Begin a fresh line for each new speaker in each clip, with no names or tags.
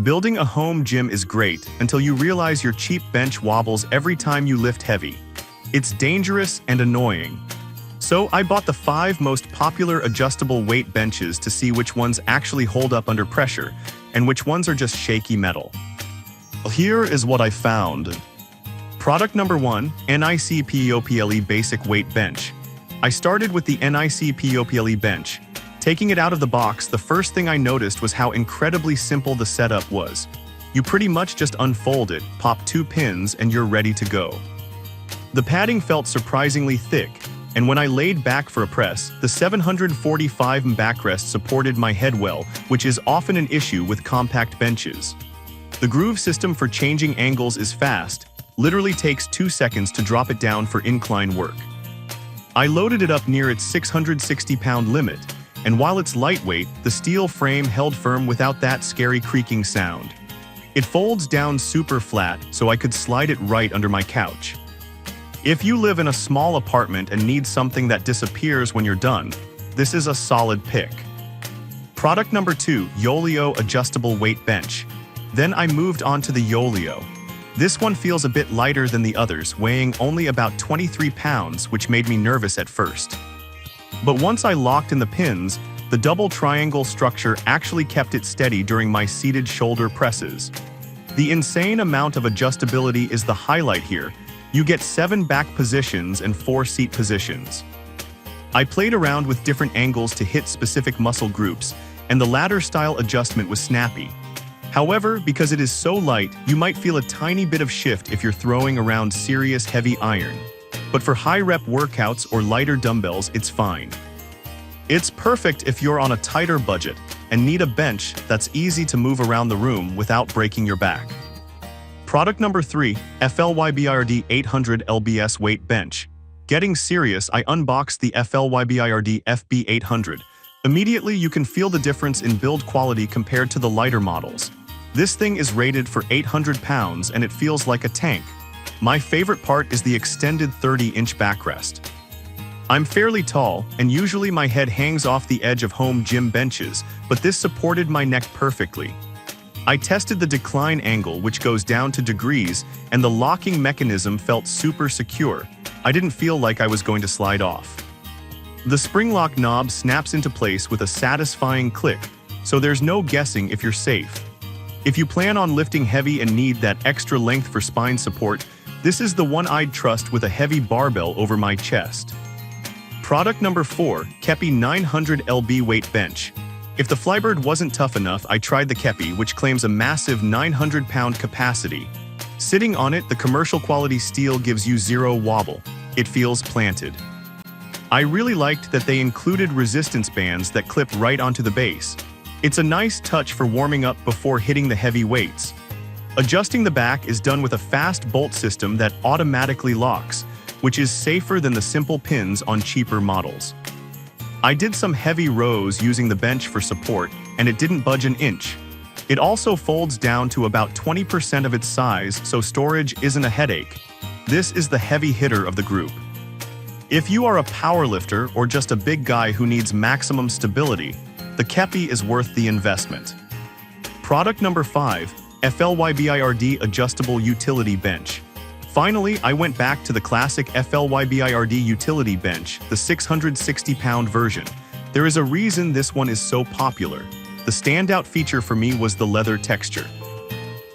Building a home gym is great until you realize your cheap bench wobbles every time you lift heavy. It's dangerous and annoying. So I bought the 5 most popular adjustable weight benches to see which ones actually hold up under pressure and which ones are just shaky metal. Here is what I found. Product number 1, NIC-POPLE Basic Weight Bench. I started with the NIC-POPLE bench. Taking it out of the box, the first thing I noticed was how incredibly simple the setup was. You pretty much just unfold it, pop 2 pins, and you're ready to go. The padding felt surprisingly thick, and when I laid back for a press, the 745 backrest supported my head well, which is often an issue with compact benches. The groove system for changing angles is fast, literally takes 2 seconds to drop it down for incline work. I loaded it up near its 660-pound limit, and while it's lightweight, the steel frame held firm without that scary creaking sound. It folds down super flat, so I could slide it right under my couch. If you live in a small apartment and need something that disappears when you're done, this is a solid pick. Product number 2, Yoleo Adjustable Weight Bench. Then I moved on to the Yoleo. This one feels a bit lighter than the others, weighing only about 23 pounds, which made me nervous at first. But once I locked in the pins, the double triangle structure actually kept it steady during my seated shoulder presses. The insane amount of adjustability is the highlight here. You get 7 back positions and 4 seat positions. I played around with different angles to hit specific muscle groups, and the ladder-style adjustment was snappy. However, because it is so light, you might feel a tiny bit of shift if you're throwing around serious heavy iron. But for high-rep workouts or lighter dumbbells, it's fine. It's perfect if you're on a tighter budget and need a bench that's easy to move around the room without breaking your back. Product number 3, FLYBIRD 800 LBS Weight Bench. Getting serious, I unboxed the FLYBIRD FB 800. Immediately, you can feel the difference in build quality compared to the lighter models. This thing is rated for 800 pounds and it feels like a tank. My favorite part is the extended 30-inch backrest. I'm fairly tall, and usually my head hangs off the edge of home gym benches, but this supported my neck perfectly. I tested the decline angle, which goes down to degrees, and the locking mechanism felt super secure. I didn't feel like I was going to slide off. The spring lock knob snaps into place with a satisfying click, so there's no guessing if you're safe. If you plan on lifting heavy and need that extra length for spine support, this is the one I'd trust with a heavy barbell over my chest. Product number 4, Kepi 900 lb Weight Bench. If the Flybird wasn't tough enough, I tried the Kepi, which claims a massive 900-pound capacity. Sitting on it, the commercial-quality steel gives you 0 wobble. It feels planted. I really liked that they included resistance bands that clip right onto the base. It's a nice touch for warming up before hitting the heavy weights. Adjusting the back is done with a fast bolt system that automatically locks, which is safer than the simple pins on cheaper models. I did some heavy rows using the bench for support, and it didn't budge an inch. It also folds down to about 20% of its size, so storage isn't a headache. This is the heavy hitter of the group. If you are a powerlifter or just a big guy who needs maximum stability, the Kepi is worth the investment. Product number 5, FLYBIRD Adjustable Utility Bench. Finally, I went back to the classic FLYBIRD Utility Bench, the 660-pound version. There is a reason this one is so popular. The standout feature for me was the leather texture.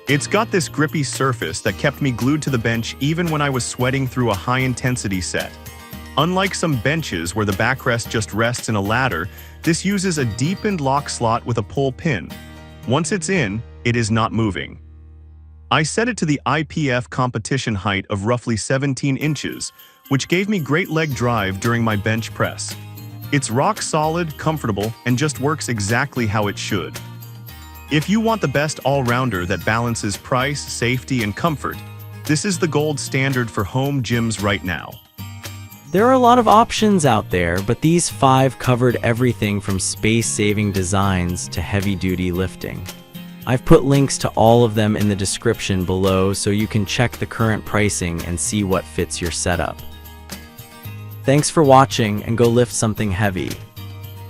It's got this grippy surface that kept me glued to the bench even when I was sweating through a high-intensity set. Unlike some benches where the backrest just rests in a ladder, this uses a deepened lock slot with a pull pin. Once it's in, it is not moving. I set it to the IPF competition height of roughly 17 inches, which gave me great leg drive during my bench press. It's rock solid, comfortable, and just works exactly how it should. If you want the best all-rounder that balances price, safety, and comfort, this is the gold standard for home gyms right now.
There are a lot of options out there, but these 5 covered everything from space-saving designs to heavy-duty lifting. I've put links to all of them in the description below so you can check the current pricing and see what fits your setup. Thanks for watching, and go lift something heavy.